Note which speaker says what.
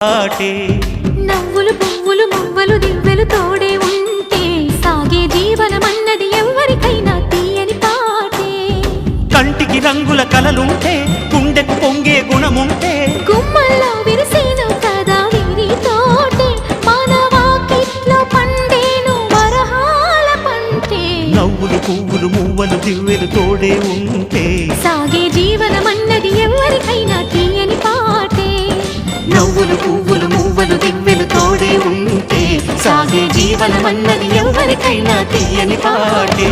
Speaker 1: పాటే
Speaker 2: నవ్వులు పువ్వులు మువ్వలు దివ్వెలు తోడే ఉంటే సాగే జీవనమన్నది ఎవరికైనా తీయని పాటే.
Speaker 1: కంటికి రంగుల కలలుంటే గుండెకు పొంగే గుణముంటే
Speaker 2: గుమ్మల్లో విరిసేను కదా వీరి తోటే మానవాకిట్లో పండేను వరహాల పంటే.
Speaker 1: నవ్వులు పువ్వులు మువ్వలు దివ్వెలు తోడే ఉంటే
Speaker 2: సాగే జీవనమన్నది ఎవరికైనా తీయని పాటే.
Speaker 1: నవ్వులు పువ్వులు మువ్వలు దివ్వెలు తోడే ఉంటే సాగే జీవనమన్నది ఎవరికైనా తీయని పాటే.